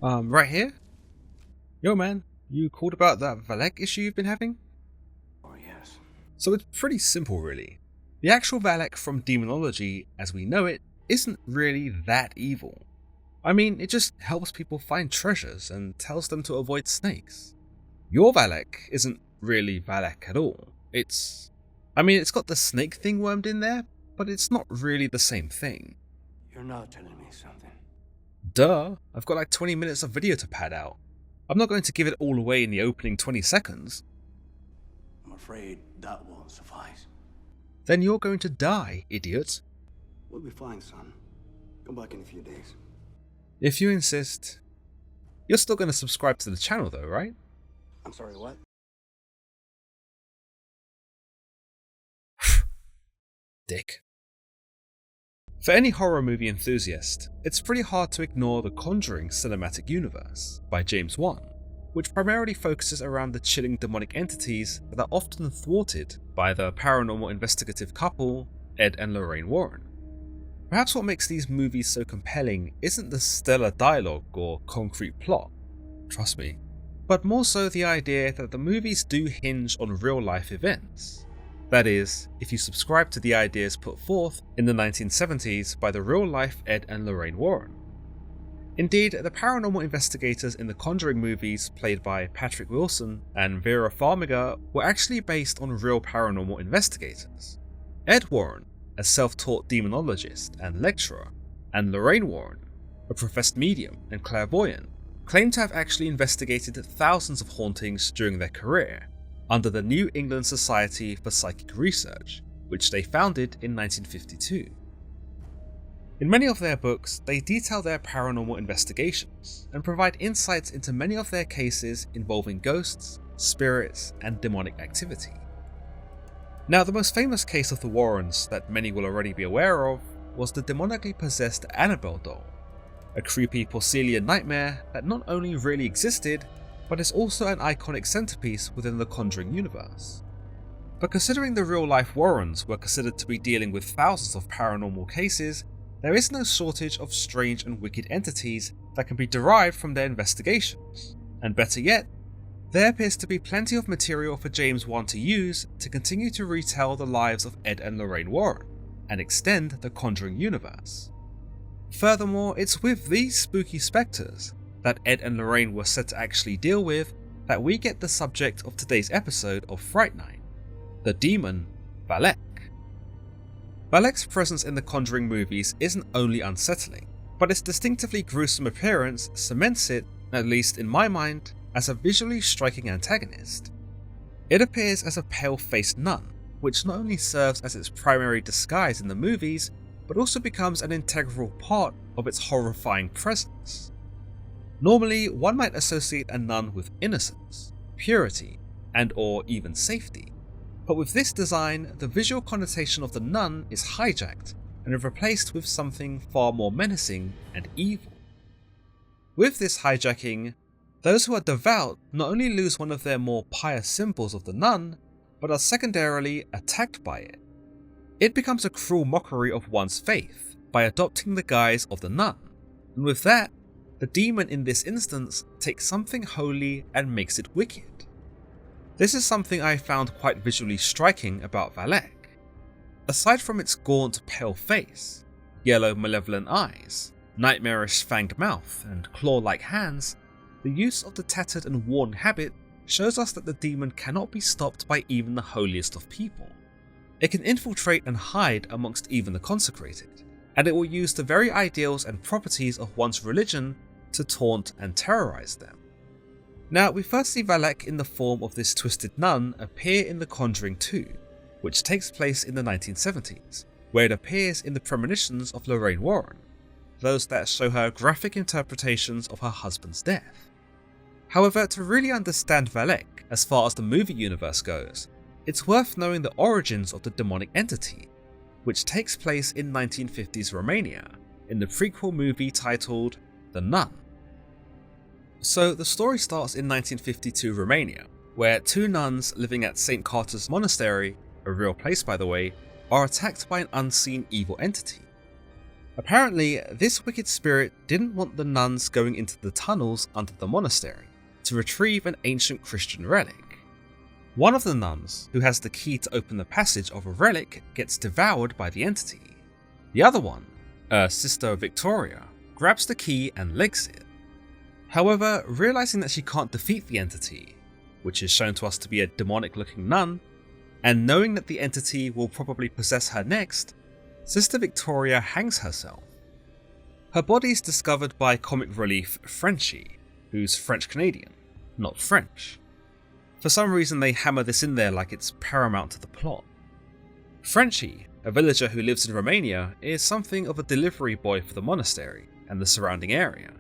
Right here? Yo man, you called about that Valak issue you've been having? Oh, yes. So it's pretty simple really. The actual Valak from Demonology, as we know it, isn't really that evil. I mean, it just helps people find treasures and tells them to avoid snakes. Your Valak isn't really Valak at all. It's got the snake thing wormed in there, but it's not really the same thing. You're not telling me something. Duh, I've got like 20 minutes of video to pad out. I'm not going to give it all away in the opening 20 seconds. I'm afraid that won't suffice. Then you're going to die, idiot. We'll be fine, son. Come back in a few days. If you insist. You're still going to subscribe to the channel though, right? I'm sorry, what? Dick. For any horror movie enthusiast, it's pretty hard to ignore the Conjuring cinematic universe by James Wan, which primarily focuses around the chilling demonic entities that are often thwarted by the paranormal investigative couple, Ed and Lorraine Warren. Perhaps what makes these movies so compelling isn't the stellar dialogue or concrete plot, trust me, but more so the idea that the movies do hinge on real life events. That is, if you subscribe to the ideas put forth in the 1970s by the real-life Ed and Lorraine Warren. Indeed, the paranormal investigators in the Conjuring movies played by Patrick Wilson and Vera Farmiga were actually based on real paranormal investigators. Ed Warren, a self-taught demonologist and lecturer, and Lorraine Warren, a professed medium and clairvoyant, claim to have actually investigated thousands of hauntings during their career, under the New England Society for Psychic Research, which they founded in 1952. In many of their books, they detail their paranormal investigations and provide insights into many of their cases involving ghosts, spirits, and demonic activity. Now, the most famous case of the Warrens that many will already be aware of was the demonically possessed Annabelle doll, a creepy porcelain nightmare that not only really existed, but is also an iconic centerpiece within the Conjuring universe. But considering the real-life Warrens were considered to be dealing with thousands of paranormal cases, there is no shortage of strange and wicked entities that can be derived from their investigations, and better yet, there appears to be plenty of material for James Wan to use to continue to retell the lives of Ed and Lorraine Warren, and extend the Conjuring universe. Furthermore, it's with these spooky spectres that Ed and Lorraine were set to actually deal with that we get the subject of today's episode of Fright Night, the demon Valak. Valak's presence in the Conjuring movies isn't only unsettling, but its distinctively gruesome appearance cements it, at least in my mind, as a visually striking antagonist. It appears as a pale-faced nun, which not only serves as its primary disguise in the movies, but also becomes an integral part of its horrifying presence. Normally, one might associate a nun with innocence, purity, and/or even safety, but with this design, the visual connotation of the nun is hijacked and is replaced with something far more menacing and evil. With this hijacking, those who are devout not only lose one of their more pious symbols of the nun, but are secondarily attacked by it. It becomes a cruel mockery of one's faith by adopting the guise of the nun, and with that, the demon in this instance takes something holy and makes it wicked. This is something I found quite visually striking about Valak. Aside from its gaunt, pale face, yellow malevolent eyes, nightmarish fanged mouth, and claw-like hands, the use of the tattered and worn habit shows us that the demon cannot be stopped by even the holiest of people. It can infiltrate and hide amongst even the consecrated, and it will use the very ideals and properties of one's religion to taunt and terrorize them. Now, we first see Valak in the form of this twisted nun appear in The Conjuring II, which takes place in the 1970s, where it appears in the premonitions of Lorraine Warren, those that show her graphic interpretations of her husband's death. However, to really understand Valak as far as the movie universe goes, it's worth knowing the origins of the demonic entity, which takes place in 1950s Romania, in the prequel movie titled The Nun. So the story starts in 1952 Romania, where two nuns living at St. Carter's Monastery, a real place by the way, are attacked by an unseen evil entity. Apparently, this wicked spirit didn't want the nuns going into the tunnels under the monastery to retrieve an ancient Christian relic. One of the nuns, who has the key to open the passage of a relic, gets devoured by the entity. The other one, Sister Victoria, grabs the key and legs it. However, realizing that she can't defeat the entity, which is shown to us to be a demonic-looking nun, and knowing that the entity will probably possess her next, Sister Victoria hangs herself. Her body is discovered by comic relief Frenchie, who's French-Canadian, not French. For some reason they hammer this in there like it's paramount to the plot. Frenchie, a villager who lives in Romania, is something of a delivery boy for the monastery and the surrounding area.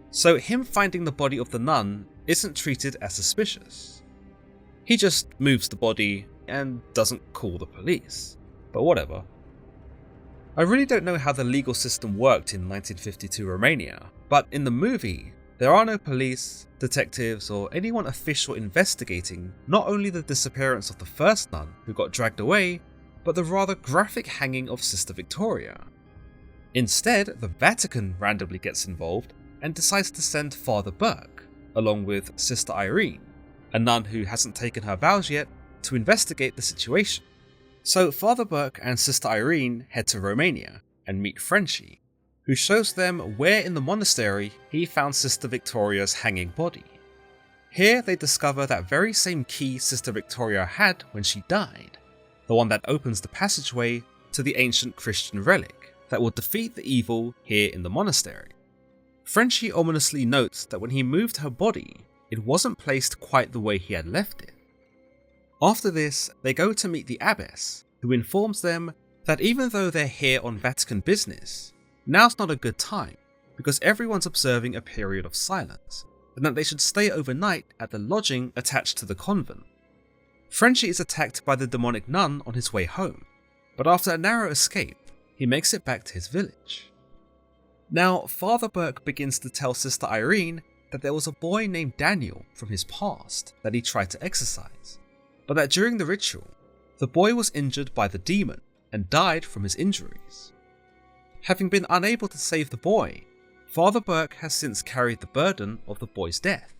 So him finding the body of the nun isn't treated as suspicious. He just moves the body and doesn't call the police, but whatever. I really don't know how the legal system worked in 1952 Romania, but in the movie, there are no police, detectives, or anyone official investigating not only the disappearance of the first nun who got dragged away, but the rather graphic hanging of Sister Victoria. Instead, the Vatican randomly gets involved and decides to send Father Burke, along with Sister Irene, a nun who hasn't taken her vows yet, to investigate the situation. So Father Burke and Sister Irene head to Romania and meet Frenchie, who shows them where in the monastery he found Sister Victoria's hanging body. Here they discover that very same key Sister Victoria had when she died, the one that opens the passageway to the ancient Christian relic that will defeat the evil here in the monastery. Frenchie ominously notes that when he moved her body, it wasn't placed quite the way he had left it. After this, they go to meet the abbess, who informs them that even though they're here on Vatican business, now's not a good time because everyone's observing a period of silence, and that they should stay overnight at the lodging attached to the convent. Frenchie is attacked by the demonic nun on his way home, but after a narrow escape, he makes it back to his village. Now, Father Burke begins to tell Sister Irene that there was a boy named Daniel from his past that he tried to exorcise, but that during the ritual, the boy was injured by the demon and died from his injuries. Having been unable to save the boy, Father Burke has since carried the burden of the boy's death.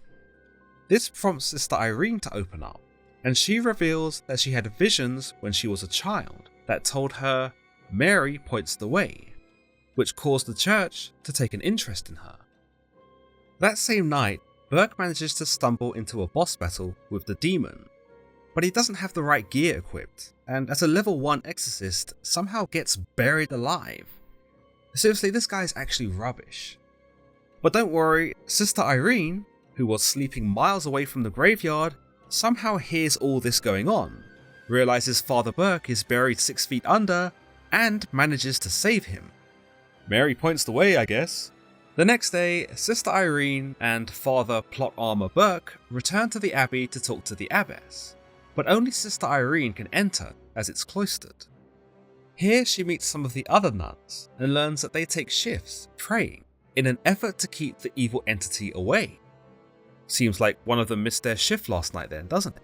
This prompts Sister Irene to open up, and she reveals that she had visions when she was a child that told her Mary points the way, which caused the church to take an interest in her. That same night, Burke manages to stumble into a boss battle with the demon, but he doesn't have the right gear equipped, and as a level 1 exorcist, somehow gets buried alive. Seriously, this guy's actually rubbish. But don't worry, Sister Irene, who was sleeping miles away from the graveyard, somehow hears all this going on, realizes Father Burke is buried 6 feet under, and manages to save him. Mary points the way, I guess. The next day, Sister Irene and Father Plot Armor Burke return to the abbey to talk to the abbess, but only Sister Irene can enter as it's cloistered. Here she meets some of the other nuns and learns that they take shifts praying in an effort to keep the evil entity away. Seems like one of them missed their shift last night then, doesn't it?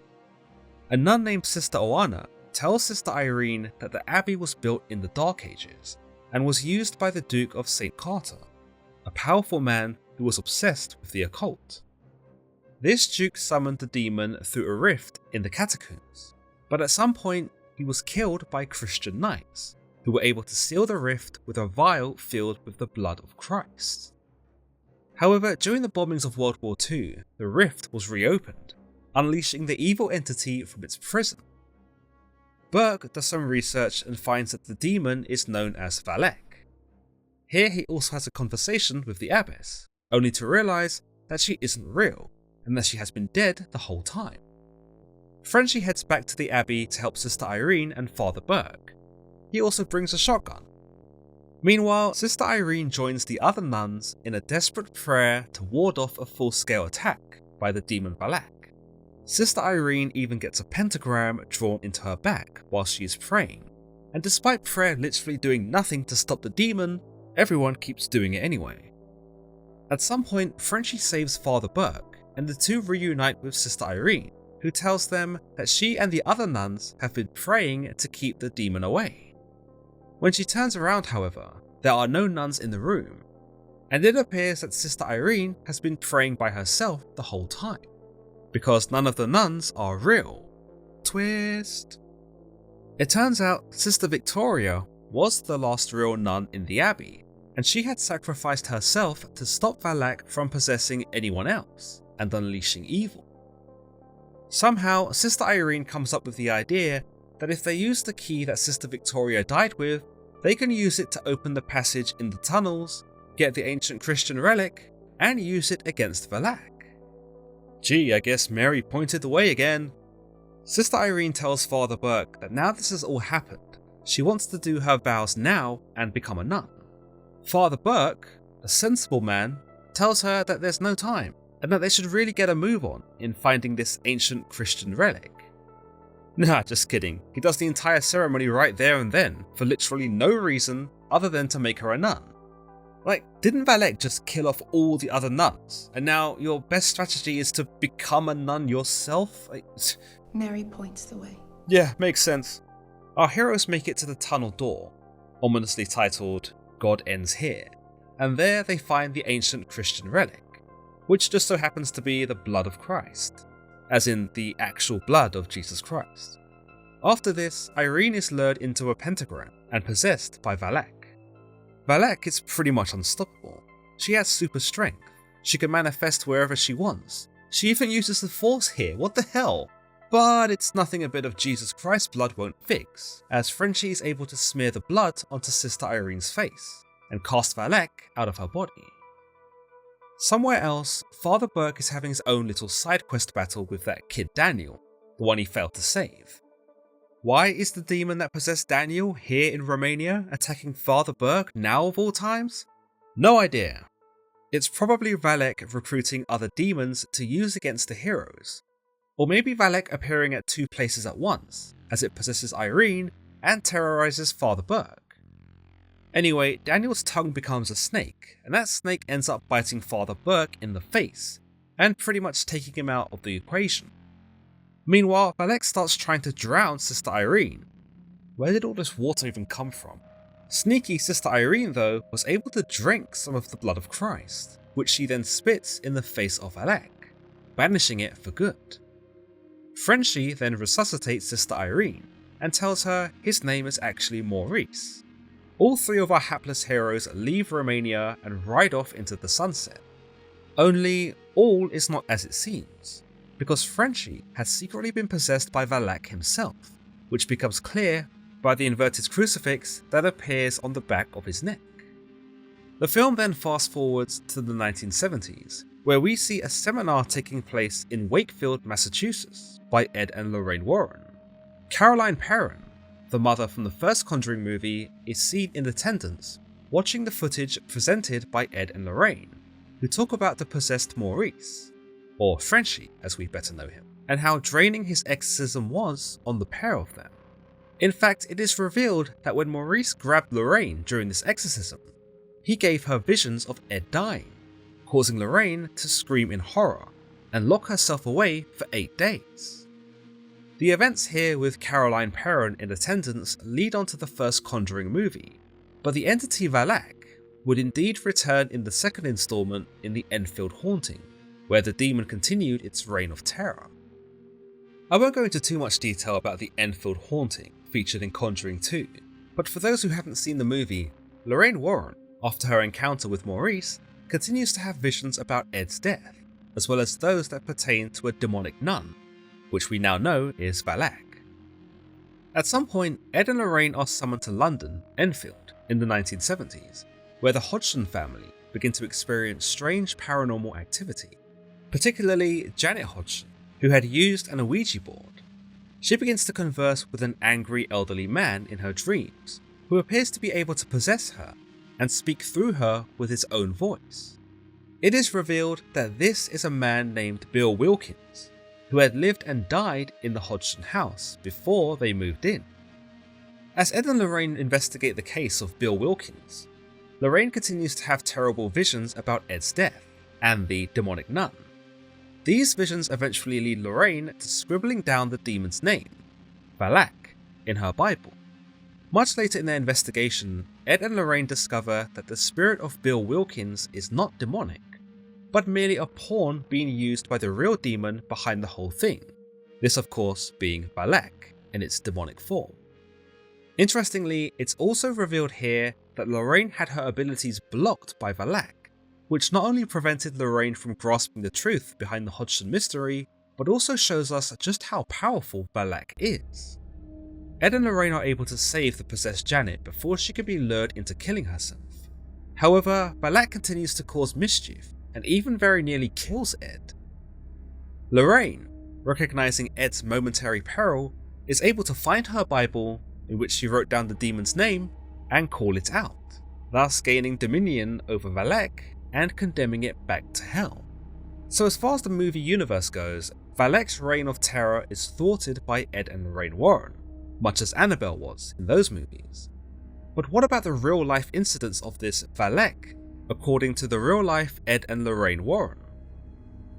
A nun named Sister Oana tells Sister Irene that the abbey was built in the Dark Ages and was used by the Duke of St. Carter, a powerful man who was obsessed with the occult. This duke summoned the demon through a rift in the catacombs, but at some point he was killed by Christian knights, who were able to seal the rift with a vial filled with the blood of Christ. However, during the bombings of World War II, the rift was reopened, unleashing the evil entity from its prison. Burke does some research and finds that the demon is known as Valak. Here he also has a conversation with the abbess, only to realize that she isn't real, and that she has been dead the whole time. Frenchie heads back to the abbey to help Sister Irene and Father Burke. He also brings a shotgun. Meanwhile, Sister Irene joins the other nuns in a desperate prayer to ward off a full-scale attack by the demon Valak. Sister Irene even gets a pentagram drawn into her back while she is praying, and despite prayer literally doing nothing to stop the demon, everyone keeps doing it anyway. At some point, Frenchie saves Father Burke, and the two reunite with Sister Irene, who tells them that she and the other nuns have been praying to keep the demon away. When she turns around, however, there are no nuns in the room, and it appears that Sister Irene has been praying by herself the whole time, because none of the nuns are real. Twist. It turns out Sister Victoria was the last real nun in the abbey, and she had sacrificed herself to stop Valak from possessing anyone else and unleashing evil. Somehow, Sister Irene comes up with the idea that if they use the key that Sister Victoria died with, they can use it to open the passage in the tunnels, get the ancient Christian relic, and use it against Valak. Gee, I guess Mary pointed the way again. Sister Irene tells Father Burke that now this has all happened, she wants to do her vows now and become a nun. Father Burke, a sensible man, tells her that there's no time, and that they should really get a move on in finding this ancient Christian relic. Nah, just kidding. He does the entire ceremony right there and then, for literally no reason other than to make her a nun. Like, didn't Valak just kill off all the other nuns, and now your best strategy is to become a nun yourself? Mary points the way. Yeah, makes sense. Our heroes make it to the tunnel door, ominously titled, God Ends Here, and there they find the ancient Christian relic, which just so happens to be the blood of Christ, as in the actual blood of Jesus Christ. After this, Irene is lured into a pentagram and possessed by Valak. Valak is pretty much unstoppable. She has super strength, she can manifest wherever she wants, she even uses the Force here, what the hell? But it's nothing a bit of Jesus Christ's blood won't fix, as Frenchie is able to smear the blood onto Sister Irene's face, and cast Valak out of her body. Somewhere else, Father Burke is having his own little side quest battle with that kid Daniel, the one he failed to save. Why is the demon that possessed Daniel here in Romania attacking Father Burke now of all times? No idea. It's probably Valak recruiting other demons to use against the heroes. Or maybe Valak appearing at two places at once, as it possesses Irene and terrorizes Father Burke. Anyway, Daniel's tongue becomes a snake, and that snake ends up biting Father Burke in the face, and pretty much taking him out of the equation. Meanwhile, Valak starts trying to drown Sister Irene. Where did all this water even come from? Sneaky Sister Irene, though, was able to drink some of the blood of Christ, which she then spits in the face of Valak, banishing it for good. Frenchie then resuscitates Sister Irene, and tells her his name is actually Maurice. All three of our hapless heroes leave Romania and ride off into the sunset. Only, all is not as it seems, because Frenchie has secretly been possessed by Valak himself, which becomes clear by the inverted crucifix that appears on the back of his neck. The film then fast forwards to the 1970s, where we see a seminar taking place in Wakefield, Massachusetts, by Ed and Lorraine Warren. Caroline Perron, the mother from the first Conjuring movie, is seen in attendance, watching the footage presented by Ed and Lorraine, who talk about the possessed Maurice, or Frenchie as we better know him, and how draining his exorcism was on the pair of them. In fact, it is revealed that when Maurice grabbed Lorraine during this exorcism, he gave her visions of Ed dying, causing Lorraine to scream in horror and lock herself away for 8 days. The events here with Caroline Perron in attendance lead on to the first Conjuring movie, but the entity Valak would indeed return in the second installment in the Enfield Haunting, where the demon continued its reign of terror. I won't go into too much detail about the Enfield Haunting featured in Conjuring II, but for those who haven't seen the movie, Lorraine Warren, after her encounter with Maurice, continues to have visions about Ed's death, as well as those that pertain to a demonic nun, which we now know is Valak. At some point, Ed and Lorraine are summoned to London, Enfield, in the 1970s, where the Hodgson family begin to experience strange paranormal activity, particularly Janet Hodgson, who had used an Ouija board. She begins to converse with an angry elderly man in her dreams, who appears to be able to possess her and speak through her with his own voice. It is revealed that this is a man named Bill Wilkins, who had lived and died in the Hodgson house before they moved in. As Ed and Lorraine investigate the case of Bill Wilkins, Lorraine continues to have terrible visions about Ed's death and the demonic nun. These visions eventually lead Lorraine to scribbling down the demon's name, Valak, in her Bible. Much later in their investigation, Ed and Lorraine discover that the spirit of Bill Wilkins is not demonic, but merely a pawn being used by the real demon behind the whole thing, this of course being Valak in its demonic form. Interestingly, it's also revealed here that Lorraine had her abilities blocked by Valak, which not only prevented Lorraine from grasping the truth behind the Hodgson mystery, but also shows us just how powerful Valak is. Ed and Lorraine are able to save the possessed Janet before she can be lured into killing herself. However, Valak continues to cause mischief and even very nearly kills Ed. Lorraine, recognizing Ed's momentary peril, is able to find her Bible, in which she wrote down the demon's name, and call it out, thus gaining dominion over Valak and condemning it back to hell. So as far as the movie universe goes, Valak's reign of terror is thwarted by Ed and Lorraine Warren, much as Annabelle was in those movies. But what about the real life incidents of this Valak, according to the real life Ed and Lorraine Warren?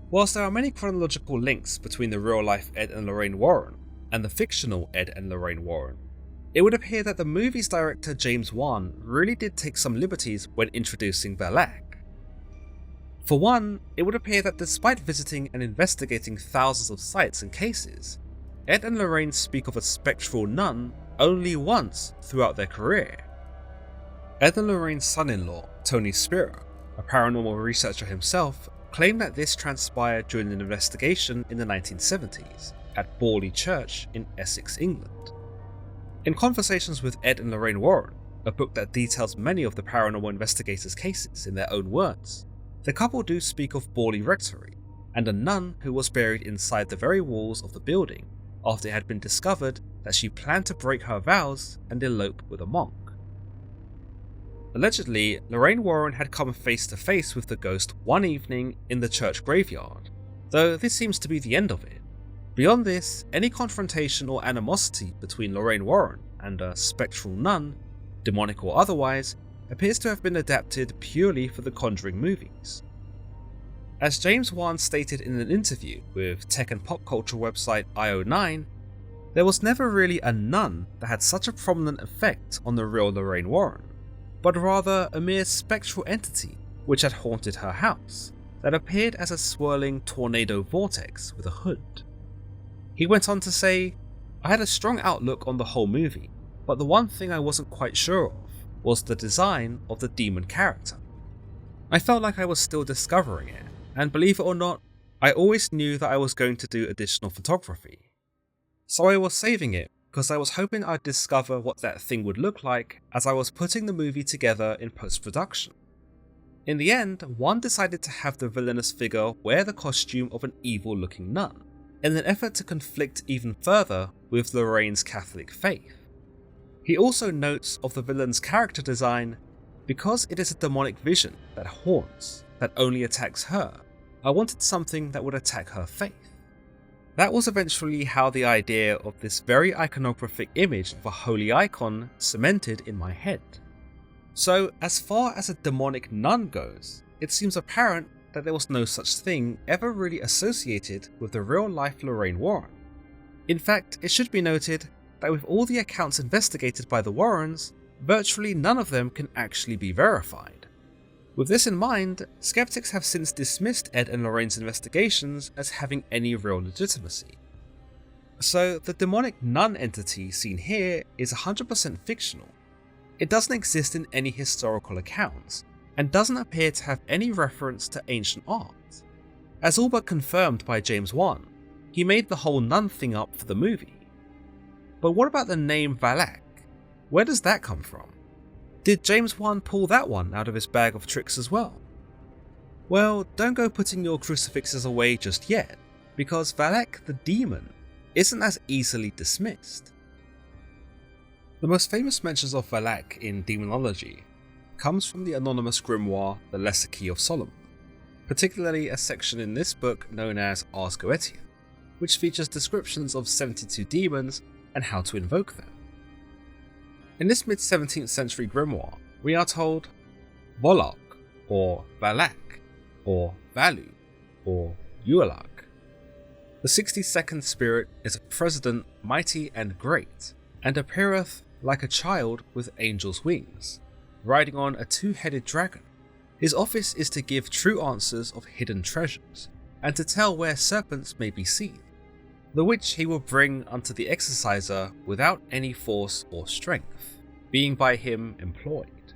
Whilst there are many chronological links between the real life Ed and Lorraine Warren and the fictional Ed and Lorraine Warren, it would appear that the movie's director James Wan really did take some liberties when introducing Valak. For one, it would appear that despite visiting and investigating thousands of sites and cases, Ed and Lorraine speak of a spectral nun only once throughout their career. Ed and Lorraine's son-in-law, Tony Spira, a paranormal researcher himself, claimed that this transpired during an investigation in the 1970s at Borley Church in Essex, England. In Conversations with Ed and Lorraine Warren, a book that details many of the paranormal investigators' cases in their own words, the couple do speak of Borley Rectory and a nun who was buried inside the very walls of the building after it had been discovered that she planned to break her vows and elope with a monk. Allegedly, Lorraine Warren had come face to face with the ghost one evening in the church graveyard, though this seems to be the end of it. Beyond this, any confrontation or animosity between Lorraine Warren and a spectral nun, demonic or otherwise, appears to have been adapted purely for the Conjuring movies. As James Wan stated in an interview with tech and pop culture website IO9, there was never really a nun that had such a prominent effect on the real Lorraine Warren, but rather a mere spectral entity which had haunted her house, that appeared as a swirling tornado vortex with a hood. He went on to say, "I had a strong outlook on the whole movie, but the one thing I wasn't quite sure of was the design of the demon character. I felt like I was still discovering it, and believe it or not, I always knew that I was going to do additional photography. So I was saving it because I was hoping I'd discover what that thing would look like as I was putting the movie together in post-production. In the end, one decided to have the villainous figure wear the costume of an evil-looking nun, in an effort to conflict even further with Lorraine's Catholic faith. He also notes of the villain's character design, because it is a demonic vision that haunts, that only attacks her, I wanted something that would attack her faith. That was eventually how the idea of this very iconographic image of a holy icon cemented in my head. So, as far as a demonic nun goes, it seems apparent that there was no such thing ever really associated with the real-life Lorraine Warren. In fact, it should be noted that with all the accounts investigated by the Warrens, virtually none of them can actually be verified. With this in mind, skeptics have since dismissed Ed and Lorraine's investigations as having any real legitimacy. So the demonic nun entity seen here is 100% fictional. It doesn't exist in any historical accounts, and doesn't appear to have any reference to ancient art. As all but confirmed by James Wan, he made the whole nun thing up for the movie. But what about the name Valak? Where does that come from? Did James Wan pull that one out of his bag of tricks as well? Well, don't go putting your crucifixes away just yet, because Valak the demon isn't as easily dismissed. The most famous mentions of Valak in Demonology comes from the anonymous grimoire The Lesser Key of Solomon, particularly a section in this book known as Ars Goetia, which features descriptions of 72 demons and how to invoke them. In this mid-17th century grimoire, we are told Valak, or Valak, or Valu, or Ualak. The 62nd spirit is a president mighty and great, and appeareth like a child with angel's wings, riding on a two-headed dragon. His office is to give true answers of hidden treasures, and to tell where serpents may be seen, the which he will bring unto the exerciser without any force or strength, being by him employed.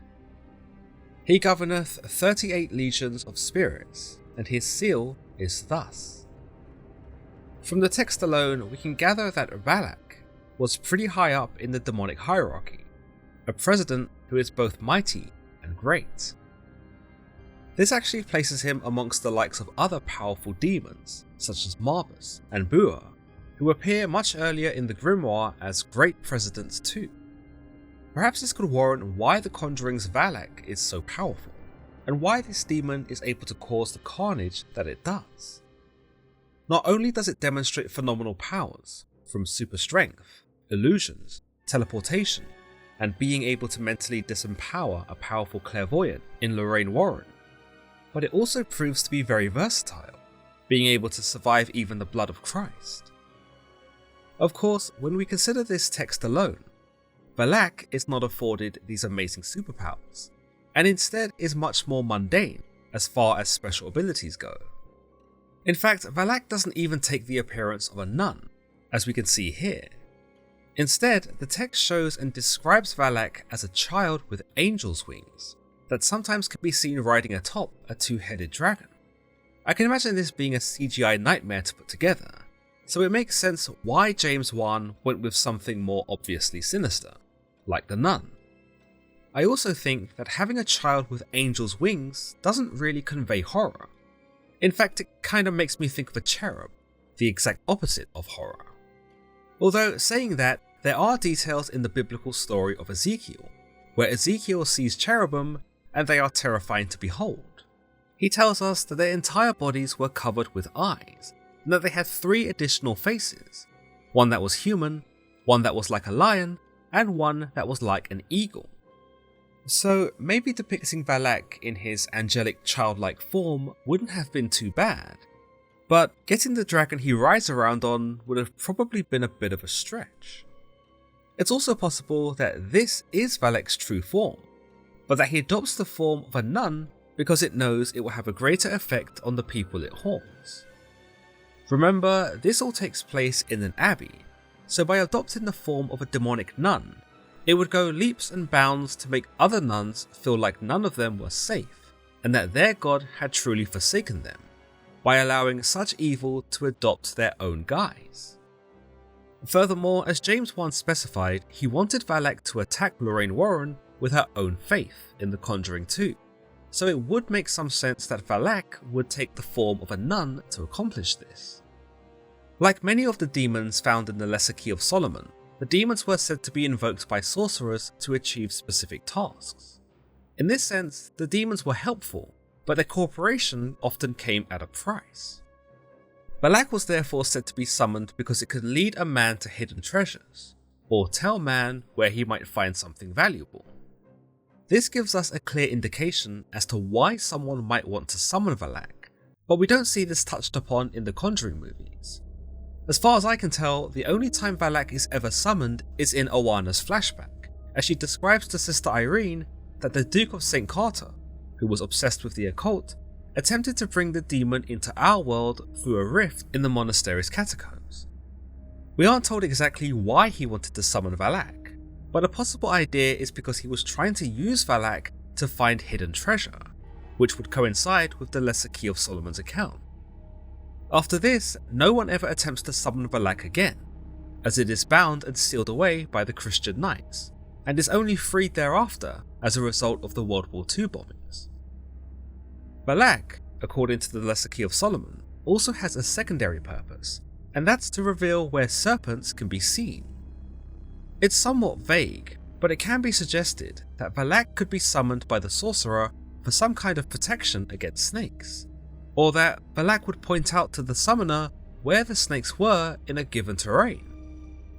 He governeth 38 legions of spirits, and his seal is thus. From the text alone, we can gather that Valak was pretty high up in the demonic hierarchy, a president who is both mighty and great. This actually places him amongst the likes of other powerful demons, such as Marbus and Bua, who appear much earlier in the grimoire as great presidents too. Perhaps this could warrant why the Conjuring's Valak is so powerful, and why this demon is able to cause the carnage that it does. Not only does it demonstrate phenomenal powers, from super strength, illusions, teleportation, and being able to mentally disempower a powerful clairvoyant in Lorraine Warren, but it also proves to be very versatile, being able to survive even the blood of Christ. Of course, when we consider this text alone, Valak is not afforded these amazing superpowers, and instead is much more mundane as far as special abilities go. In fact, Valak doesn't even take the appearance of a nun, as we can see here. Instead, the text shows and describes Valak as a child with angel's wings, that sometimes can be seen riding atop a two-headed dragon. I can imagine this being a CGI nightmare to put together, so it makes sense why James Wan went with something more obviously sinister, like the nun. I also think that having a child with angel's wings doesn't really convey horror. In fact, it kinda makes me think of a cherub, the exact opposite of horror. Although, saying that, there are details in the biblical story of Ezekiel, where Ezekiel sees cherubim and they are terrifying to behold. He tells us that their entire bodies were covered with eyes, and that they had 3 additional faces, one that was human, one that was like a lion, and one that was like an eagle. So maybe depicting Valak in his angelic childlike form wouldn't have been too bad, but getting the dragon he rides around on would have probably been a bit of a stretch. It's also possible that this is Valak's true form, but that he adopts the form of a nun because it knows it will have a greater effect on the people it haunts. Remember, this all takes place in an abbey, so by adopting the form of a demonic nun, it would go leaps and bounds to make other nuns feel like none of them were safe, and that their god had truly forsaken them, by allowing such evil to adopt their own guise. Furthermore, as James once specified, he wanted Valak to attack Lorraine Warren with her own faith in the Conjuring II, so it would make some sense that Valak would take the form of a nun to accomplish this. Like many of the demons found in the Lesser Key of Solomon, the demons were said to be invoked by sorcerers to achieve specific tasks. In this sense, the demons were helpful, but their cooperation often came at a price. Valak was therefore said to be summoned because it could lead a man to hidden treasures, or tell man where he might find something valuable. This gives us a clear indication as to why someone might want to summon Valak, but we don't see this touched upon in the Conjuring movies. As far as I can tell, the only time Valak is ever summoned is in Owana's flashback, as she describes to Sister Irene that the Duke of St. Carter, who was obsessed with the occult, attempted to bring the demon into our world through a rift in the monastery's catacombs. We aren't told exactly why he wanted to summon Valak, but a possible idea is because he was trying to use Valak to find hidden treasure, which would coincide with the Lesser Key of Solomon's account. After this, no one ever attempts to summon Valak again, as it is bound and sealed away by the Christian knights, and is only freed thereafter as a result of the World War II bombings. Valak, according to the Lesser Key of Solomon, also has a secondary purpose, and that's to reveal where serpents can be seen. It's somewhat vague, but it can be suggested that Valak could be summoned by the sorcerer for some kind of protection against snakes, or that Valak would point out to the summoner where the snakes were in a given terrain.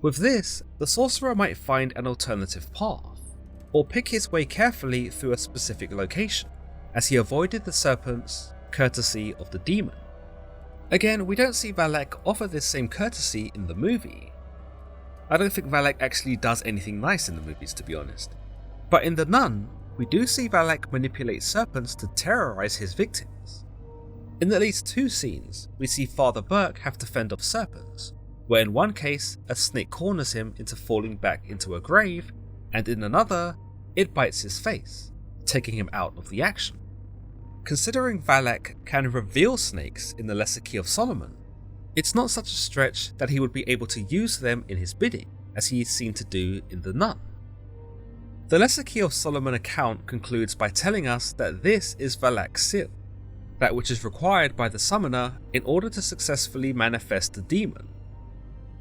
With this, the sorcerer might find an alternative path, or pick his way carefully through a specific location, as he avoided the serpents, courtesy of the demon. Again, we don't see Valak offer this same courtesy in the movie. I don't think Valak actually does anything nice in the movies, to be honest. But in The Nun, we do see Valak manipulate serpents to terrorize his victims. In at least 2 scenes, we see Father Burke have to fend off serpents, where in one case, a snake corners him into falling back into a grave, and in another, it bites his face, taking him out of the action. Considering Valak can reveal snakes in the Lesser Key of Solomon, it's not such a stretch that he would be able to use them in his bidding, as he is seen to do in The Nun. The Lesser Key of Solomon account concludes by telling us that this is Valak's seal, that which is required by the summoner in order to successfully manifest the demon.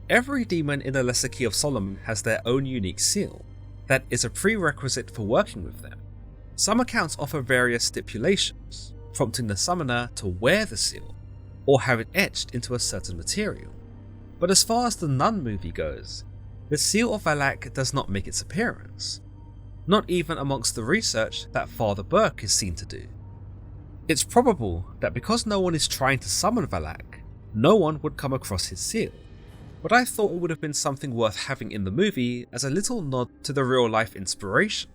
Every demon in the Lesser Key of Solomon has their own unique seal, that is a prerequisite for working with them. Some accounts offer various stipulations, prompting the summoner to wear the seal, or have it etched into a certain material. But as far as the Nun movie goes, the seal of Valak does not make its appearance, not even amongst the research that Father Burke is seen to do. It's probable that because no one is trying to summon Valak, no one would come across his seal, but I thought it would have been something worth having in the movie as a little nod to the real life inspiration.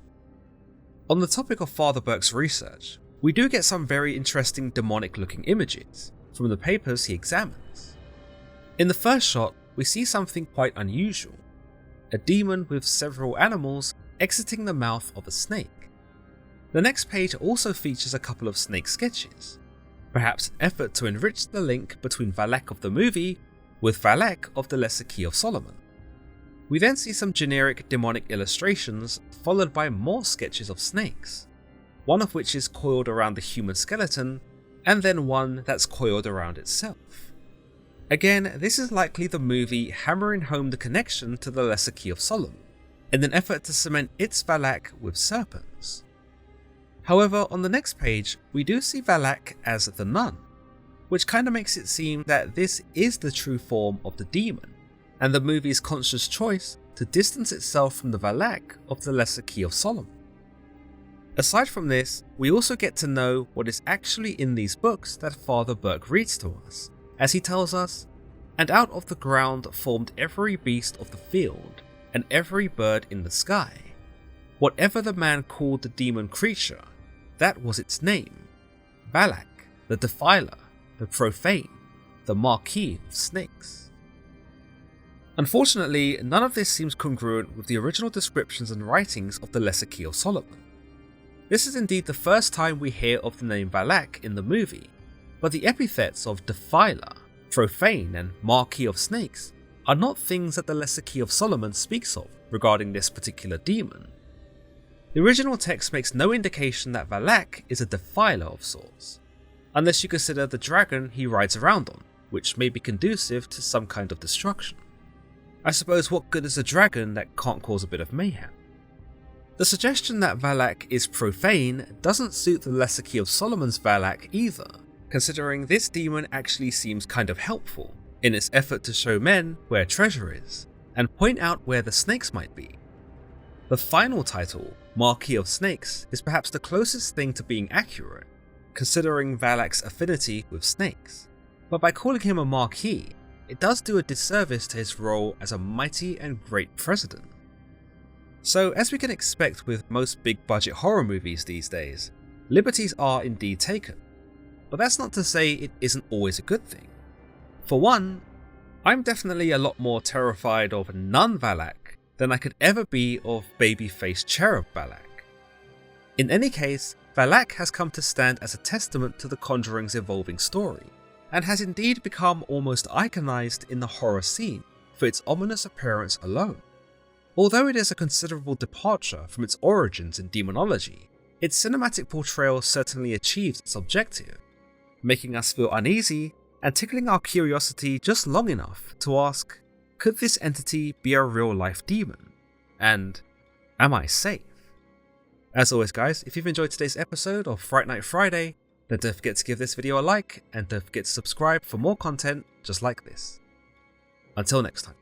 On the topic of Father Burke's research, we do get some very interesting demonic looking images from the papers he examines. In the first shot, we see something quite unusual, a demon with several animals exiting the mouth of a snake. The next page also features a couple of snake sketches, perhaps an effort to enrich the link between Valak of the movie with Valak of the Lesser Key of Solomon. We then see some generic demonic illustrations followed by more sketches of snakes, one of which is coiled around the human skeleton and then one that's coiled around itself. Again, this is likely the movie hammering home the connection to the Lesser Key of Solomon, in an effort to cement its Valak with serpents. However, on the next page, we do see Valak as the Nun, which kinda makes it seem that this is the true form of the demon, and the movie's conscious choice to distance itself from the Valak of the Lesser Key of Solomon. Aside from this, we also get to know what is actually in these books that Father Burke reads to us, as he tells us, "And out of the ground formed every beast of the field, and every bird in the sky. Whatever the man called the demon creature, that was its name, Valak, the defiler, the profane, the marquis of snakes." Unfortunately, none of this seems congruent with the original descriptions and writings of the Lesser Key of Solomon. This is indeed the first time we hear of the name Valak in the movie, but the epithets of defiler, profane, and marquis of snakes are not things that the Lesser Key of Solomon speaks of regarding this particular demon. The original text makes no indication that Valak is a defiler of sorts, unless you consider the dragon he rides around on, which may be conducive to some kind of destruction. I suppose what good is a dragon that can't cause a bit of mayhem? The suggestion that Valak is profane doesn't suit the Lesser Key of Solomon's Valak either, considering this demon actually seems kind of helpful in its effort to show men where treasure is, and point out where the snakes might be. The final title, Marquis of Snakes, is perhaps the closest thing to being accurate, considering Valak's affinity with snakes, but by calling him a Marquis, it does do a disservice to his role as a mighty and great president. So, as we can expect with most big budget horror movies these days, liberties are indeed taken, but that's not to say it isn't always a good thing. For one, I'm definitely a lot more terrified of non-Valak than I could ever be of baby-faced cherub Valak. In any case, Valak has come to stand as a testament to the Conjuring's evolving story, and has indeed become almost iconized in the horror scene for its ominous appearance alone. Although it is a considerable departure from its origins in Demonology, its cinematic portrayal certainly achieves its objective, making us feel uneasy and tickling our curiosity just long enough to ask, could this entity be a real-life demon? And am I safe? As always guys, if you've enjoyed today's episode of Fright Night Friday, then don't forget to give this video a like and don't forget to subscribe for more content just like this. Until next time.